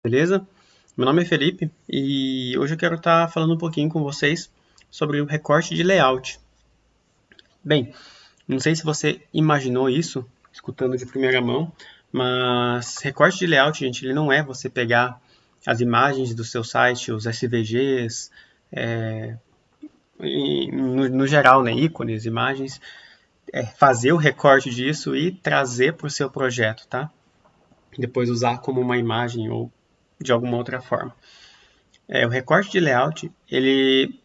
Beleza? Meu nome é Felipe e hoje eu quero estar falando um pouquinho com vocês sobre o recorte de layout. Bem, não sei se você imaginou isso, escutando de primeira mão, mas recorte de layout, gente, ele não é você pegar as imagens do seu site, os SVGs, no geral, né, ícones, imagens, fazer o recorte disso e trazer para o seu projeto, tá? Depois usar como uma imagem ou de alguma outra forma. O recorte de layout, ele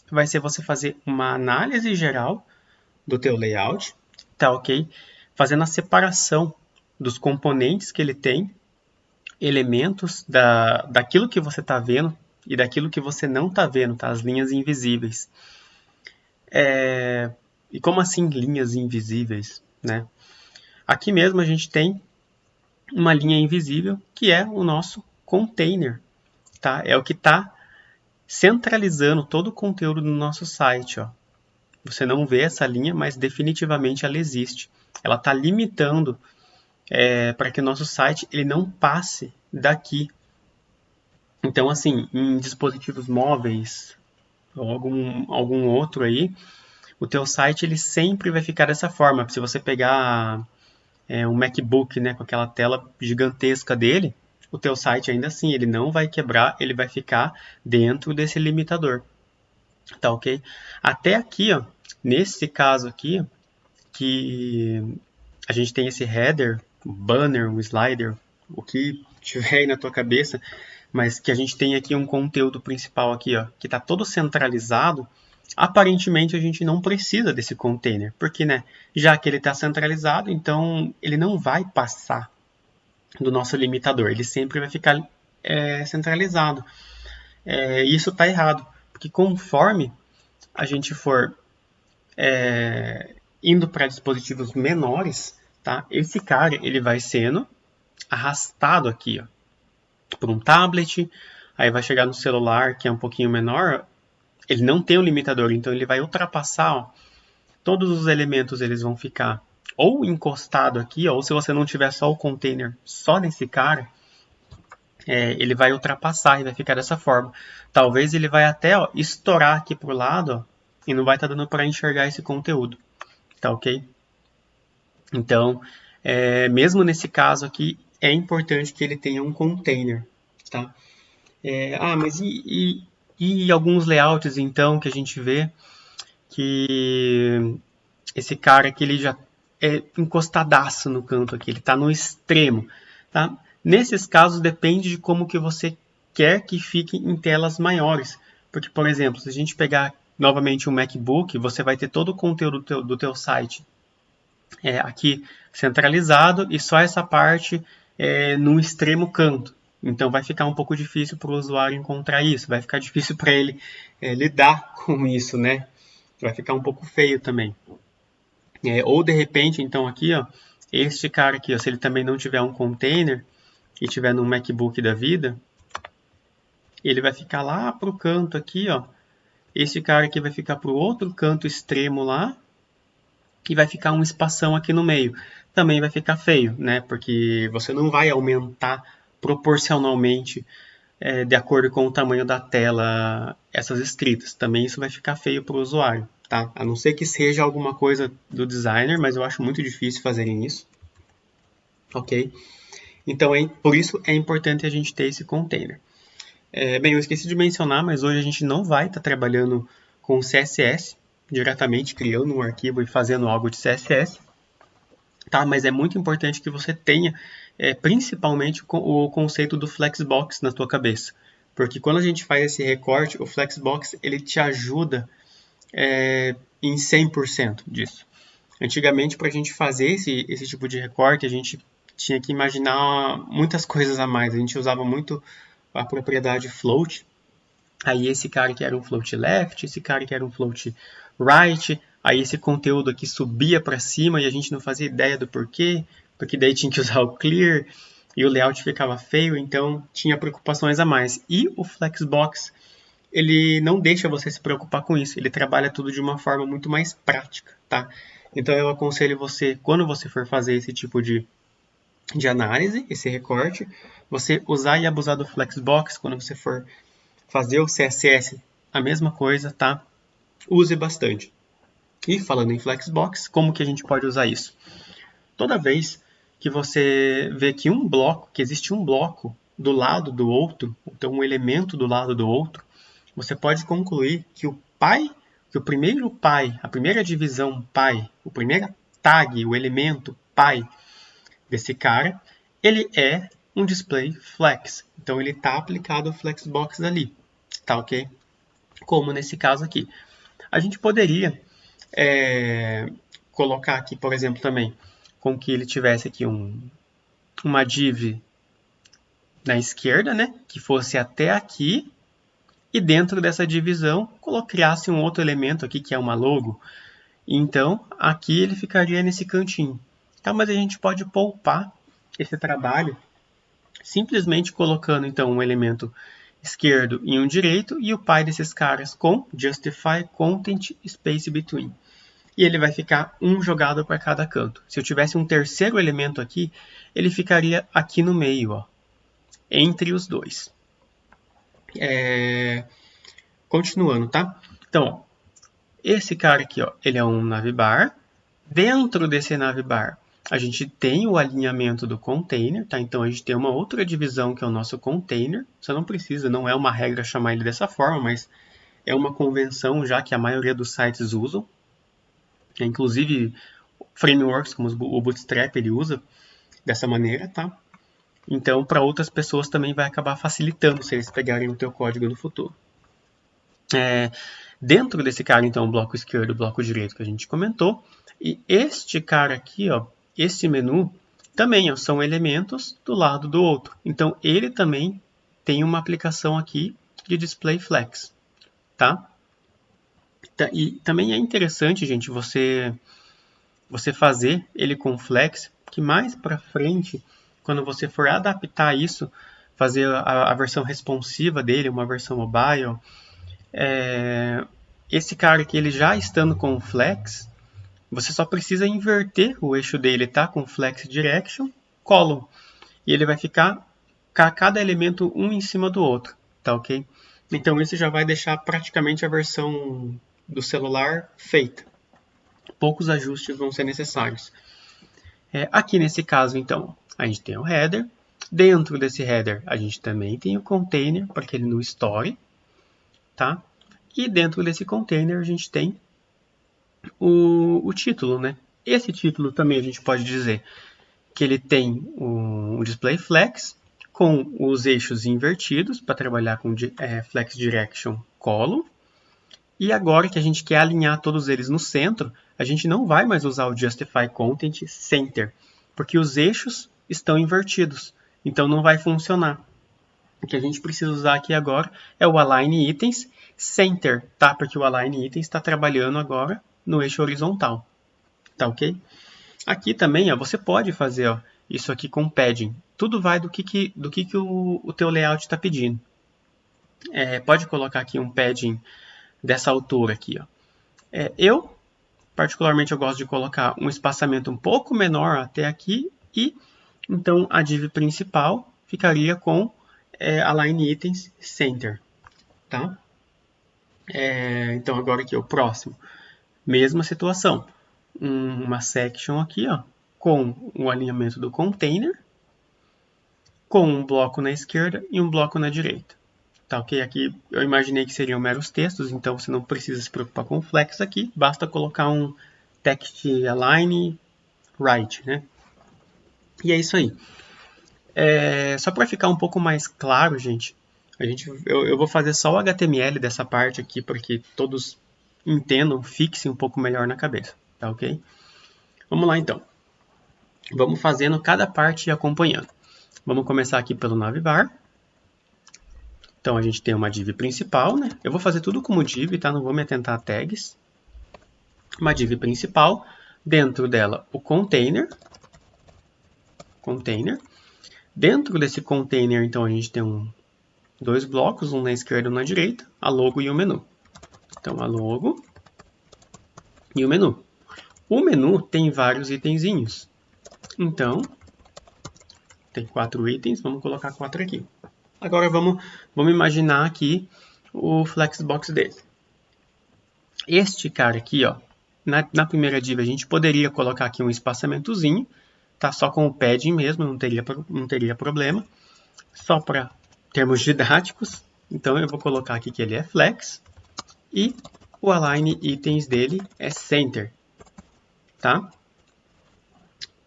vai ser você fazer uma análise geral do teu layout, tá ok? Fazendo a separação dos componentes que ele tem, elementos daquilo que você está vendo e daquilo que você não está vendo, tá? As linhas invisíveis. E como assim linhas invisíveis, né? Aqui mesmo a gente tem uma linha invisível que é o nosso container, tá? É o que está centralizando todo o conteúdo do nosso site, ó. Você não vê essa linha, mas definitivamente ela existe. Ela está limitando para que o nosso site ele não passe daqui. Então, assim, em dispositivos móveis ou algum outro aí, o teu site ele sempre vai ficar dessa forma. Se você pegar um MacBook, né, com aquela tela gigantesca dele, o teu site ainda assim ele não vai quebrar, ele vai ficar dentro desse limitador. Tá ok? Até aqui, ó, nesse caso aqui, que a gente tem esse header, um banner, um slider, o que tiver aí na tua cabeça, mas que a gente tem aqui um conteúdo principal aqui, ó, que está todo centralizado, aparentemente a gente não precisa desse container, porque, né, já que ele está centralizado, então ele não vai passar do nosso limitador, ele sempre vai ficar centralizado. Isso está errado, porque conforme a gente for indo para dispositivos menores, tá? Esse cara ele vai sendo arrastado aqui, ó, por um tablet, aí vai chegar no celular que é um pouquinho menor, ele não tem um limitador, então ele vai ultrapassar, ó, todos os elementos eles vão ficar ou encostado aqui, ó, ou se você não tiver só o container só nesse cara, ele vai ultrapassar e vai ficar dessa forma. Talvez ele vai até ó, estourar aqui pro lado ó, e não vai estar dando para enxergar esse conteúdo, tá ok? Então, mesmo nesse caso aqui, é importante que ele tenha um container, tá? Mas e alguns layouts, então, que a gente vê que esse cara aqui, ele já é encostadaço no canto aqui, ele está no extremo, tá? Nesses casos, depende de como que você quer que fique em telas maiores. Porque, por exemplo, se a gente pegar novamente um MacBook, você vai ter todo o conteúdo do teu site aqui centralizado e só essa parte no extremo canto. Então vai ficar um pouco difícil para o usuário encontrar isso, vai ficar difícil para ele lidar com isso, né? Vai ficar um pouco feio também. Ou de repente, então aqui, ó, este cara aqui, ó, se ele também não tiver um container e tiver no MacBook da vida, ele vai ficar lá pro canto aqui, ó. Este cara aqui vai ficar pro outro canto extremo lá, e vai ficar um espação aqui no meio. Também vai ficar feio, né? Porque você não vai aumentar proporcionalmente de acordo com o tamanho da tela essas escritas. Também isso vai ficar feio para o usuário, tá? A não ser que seja alguma coisa do designer, mas eu acho muito difícil fazerem isso. Ok? Então, por isso é importante a gente ter esse container. Bem, eu esqueci de mencionar, mas hoje a gente não vai estar trabalhando com CSS, diretamente criando um arquivo e fazendo algo de CSS, tá? Mas é muito importante que você tenha principalmente o conceito do Flexbox na tua cabeça, porque quando a gente faz esse recorte, o Flexbox ele te ajuda em 100% disso. Antigamente, para a gente fazer esse tipo de recorte, a gente tinha que imaginar muitas coisas a mais. A gente usava muito a propriedade float. Aí esse cara que era um float left, esse cara que era um float right, aí esse conteúdo aqui subia para cima e a gente não fazia ideia do porquê, porque daí tinha que usar o clear e o layout ficava feio, então tinha preocupações a mais. E o Flexbox, ele não deixa você se preocupar com isso, ele trabalha tudo de uma forma muito mais prática, tá? Então eu aconselho você, quando você for fazer esse tipo de análise, esse recorte, você usar e abusar do Flexbox. Quando você for fazer o CSS, a mesma coisa, tá? Use bastante. E falando em Flexbox, como que a gente pode usar isso? Toda vez que você vê que existe um bloco do lado do outro, então um elemento do lado do outro, você pode concluir que que o primeiro pi, a primeira divisão pi, o primeiro tag, o elemento pi desse cara, ele é um display flex. Então ele está aplicado o flexbox ali, tá ok? Como nesse caso aqui. A gente poderia colocar aqui, por exemplo, também, com que ele tivesse aqui uma div na esquerda, né, que fosse até aqui, e dentro dessa divisão criasse um outro elemento aqui, que é uma logo. Então, aqui ele ficaria nesse cantinho. Tá, mas a gente pode poupar esse trabalho simplesmente colocando então um elemento esquerdo e um direito e o pi desses caras com justify content space between. E ele vai ficar um jogado para cada canto. Se eu tivesse um terceiro elemento aqui, ele ficaria aqui no meio, ó, entre os dois. Continuando, tá? Então, ó, esse cara aqui, ó, ele é um navbar. Dentro desse navbar, a gente tem o alinhamento do container, tá? Então a gente tem uma outra divisão que é o nosso container. Você não precisa, não é uma regra chamar ele dessa forma, mas é uma convenção já que a maioria dos sites usam. Inclusive frameworks como o Bootstrap ele usa dessa maneira, tá? Então para outras pessoas também vai acabar facilitando se eles pegarem o teu código no futuro. Dentro desse cara, então, o bloco esquerdo e o bloco direito que a gente comentou. E este cara aqui, ó, esse menu, também ó, são elementos do lado do outro. Então, ele também tem uma aplicação aqui de display flex, tá? E também é interessante, gente, você fazer ele com flex, que mais para frente, quando você for adaptar isso, fazer a versão responsiva dele, uma versão mobile, esse cara aqui, ele já estando com flex, você só precisa inverter o eixo dele, tá? Com flex direction, column. E ele vai ficar cada elemento um em cima do outro, tá ok? Então isso já vai deixar praticamente a versão do celular feita. Poucos ajustes vão ser necessários. Aqui nesse caso, então, a gente tem o header. Dentro desse header, a gente também tem o container, para que ele não estoure, tá? E dentro desse container, a gente tem o título, né? Esse título também a gente pode dizer que ele tem um display flex com os eixos invertidos para trabalhar com flex direction column. E agora que a gente quer alinhar todos eles no centro, a gente não vai mais usar o justify content center, porque os eixos estão invertidos, então não vai funcionar. O que a gente precisa usar aqui agora é o align items center, tá? Porque o align items está trabalhando agora no eixo horizontal, tá ok? Aqui também, ó, você pode fazer ó, isso aqui com padding. Tudo vai do que o teu layout está pedindo. Pode colocar aqui um padding dessa altura aqui, ó. Eu, particularmente, eu gosto de colocar um espaçamento um pouco menor até aqui e, então, a div principal ficaria com align items center, tá? Então, agora aqui, o próximo. Mesma situação. Uma section aqui, ó, com o alinhamento do container, com um bloco na esquerda e um bloco na direita. Tá, ok? Aqui eu imaginei que seriam meros textos, então você não precisa se preocupar com o flex aqui, basta colocar um text align right, né? E é isso aí. Só para ficar um pouco mais claro, gente, eu vou fazer só o HTML dessa parte aqui, para que todos entendam, fixem um pouco melhor na cabeça, tá ok? Vamos lá então. Vamos fazendo cada parte e acompanhando. Vamos começar aqui pelo navbar. Então a gente tem uma div principal, né? Eu vou fazer tudo como div, tá? Não vou me atentar a tags. uma div principal, dentro dela o container. Dentro desse container, então, a gente tem dois blocos, um na esquerda e um na direita, a logo e o menu. Então, a logo e o menu. O menu tem vários itenzinhos. Então, tem 4 itens, vamos colocar 4 aqui. Agora, vamos imaginar aqui o Flexbox dele. Este cara aqui, ó, na primeira div a gente poderia colocar aqui um espaçamentozinho, tá? Só com o padding mesmo, não teria problema. Só para termos didáticos, então eu vou colocar aqui que ele é flex e o align itens dele é center, tá?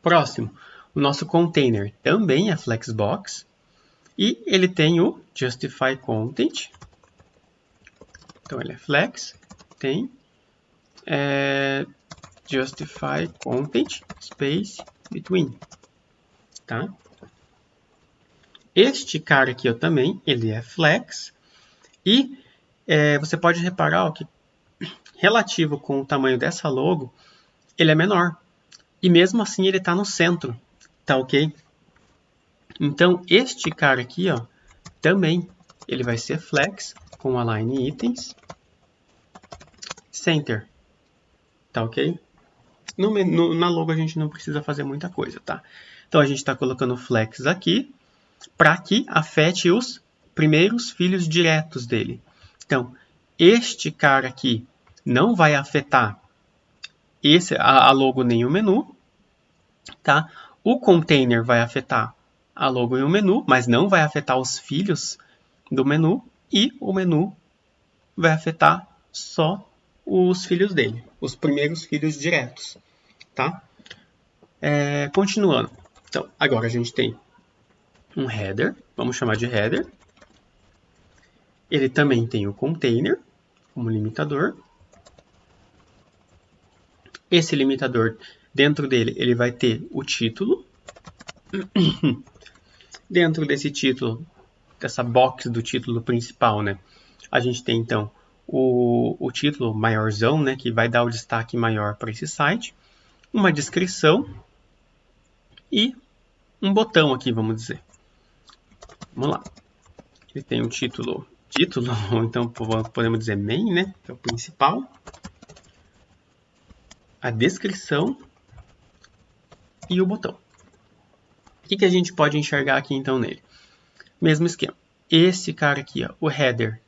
Próximo, o nosso container também é flexbox e ele tem o justify content. Então ele é flex, tem justify content space between, tá? Este cara aqui também, ele é flex e você pode reparar que relativo com o tamanho dessa logo, ele é menor. E mesmo assim ele está no centro, tá ok? Então este cara aqui, ó, também ele vai ser flex com align itens center, tá ok? Na logo a gente não precisa fazer muita coisa, tá? Então a gente está colocando flex aqui para que afete os primeiros filhos diretos dele. Então este cara aqui não vai afetar a logo nem o menu, tá? O container vai afetar a logo e o menu, mas não vai afetar os filhos do menu, e o menu vai afetar só os filhos dele, os primeiros filhos diretos, tá? Continuando. Então, agora a gente tem um header, vamos chamar de header. Ele também tem o container como limitador. Esse limitador, dentro dele, ele vai ter o título. Dentro desse título, dessa box do título principal, né, a gente tem, então, o título maiorzão, né, que vai dar o destaque maior para esse site. Uma descrição e um botão aqui, vamos dizer. Vamos lá. Ele tem um título, ou então podemos dizer main, né, que é o principal. A descrição e o botão. O que a gente pode enxergar aqui então nele? Mesmo esquema. Esse cara aqui, ó, o header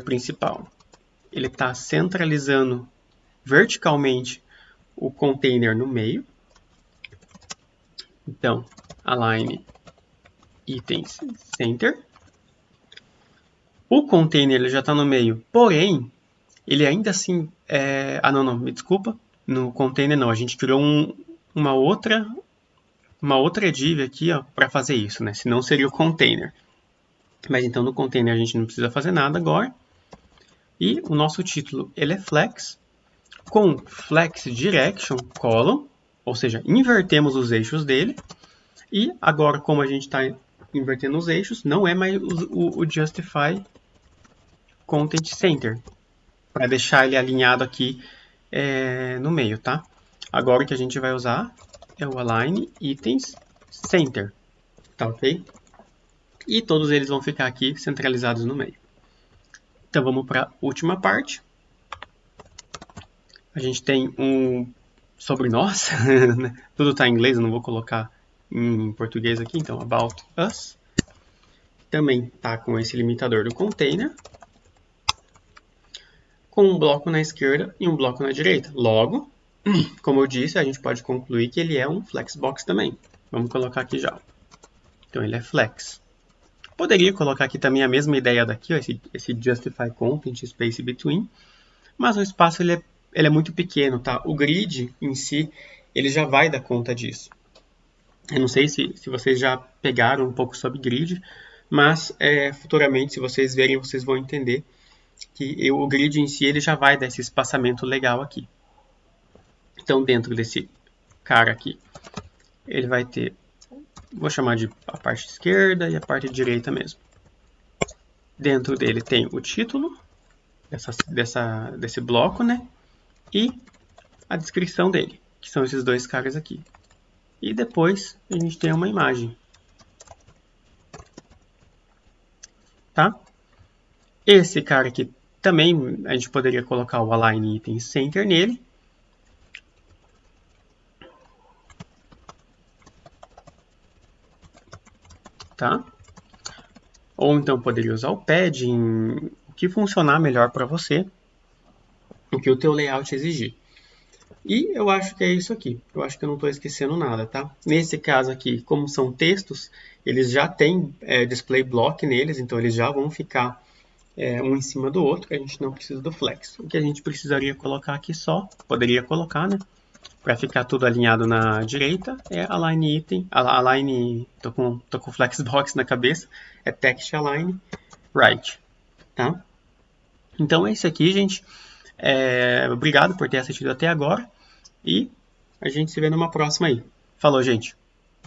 principal, ele está centralizando verticalmente o container no meio. Então, align itens center. O container ele já está no meio, porém, ele ainda assim... não, me desculpa. No container não, a gente criou uma outra div aqui para fazer isso, né? Senão seria o container. Mas então no container a gente não precisa fazer nada agora. E o nosso título ele é flex, com flex direction column, ou seja, invertemos os eixos dele. E agora, como a gente está invertendo os eixos, não é mais o justify content center, para deixar ele alinhado aqui no meio, tá? Agora o que a gente vai usar é o align itens center, tá ok? E todos eles vão ficar aqui centralizados no meio. Então vamos para a última parte. A gente tem sobre nós, tudo está em inglês, eu não vou colocar em português aqui, então about us. Também está com esse limitador do container, com um bloco na esquerda e um bloco na direita. Logo, como eu disse, a gente pode concluir que ele é um flexbox também. Vamos colocar aqui já. Então ele é flex. Poderia colocar aqui também a mesma ideia daqui, ó, esse justify content space between, mas o espaço ele é muito pequeno, tá? O grid em si, ele já vai dar conta disso. Eu não sei se vocês já pegaram um pouco sobre grid, mas futuramente, se vocês verem, vocês vão entender que o grid em si ele já vai dar esse espaçamento legal aqui. Então, dentro desse cara aqui, ele vai ter, vou chamar de a parte esquerda e a parte direita mesmo. Dentro dele tem o título, desse bloco, né? E a descrição dele, que são esses dois caras aqui. E depois a gente tem uma imagem. Tá? Esse cara aqui também a gente poderia colocar o Align Item Center nele. Tá? Ou então poderia usar o padding, o que funcionar melhor para você, o que o teu layout exigir. E eu acho que é isso aqui. Eu acho que eu não estou esquecendo nada, tá? Nesse caso aqui, como são textos, eles já têm display block neles, então eles já vão ficar um em cima do outro, que a gente não precisa do flex. O que a gente precisaria colocar aqui só, poderia colocar, né? Para ficar tudo alinhado na direita, é align item, align, tô com flexbox na cabeça, é text align right, tá? Então é isso aqui, gente. Obrigado por ter assistido até agora e a gente se vê numa próxima aí. Falou, gente!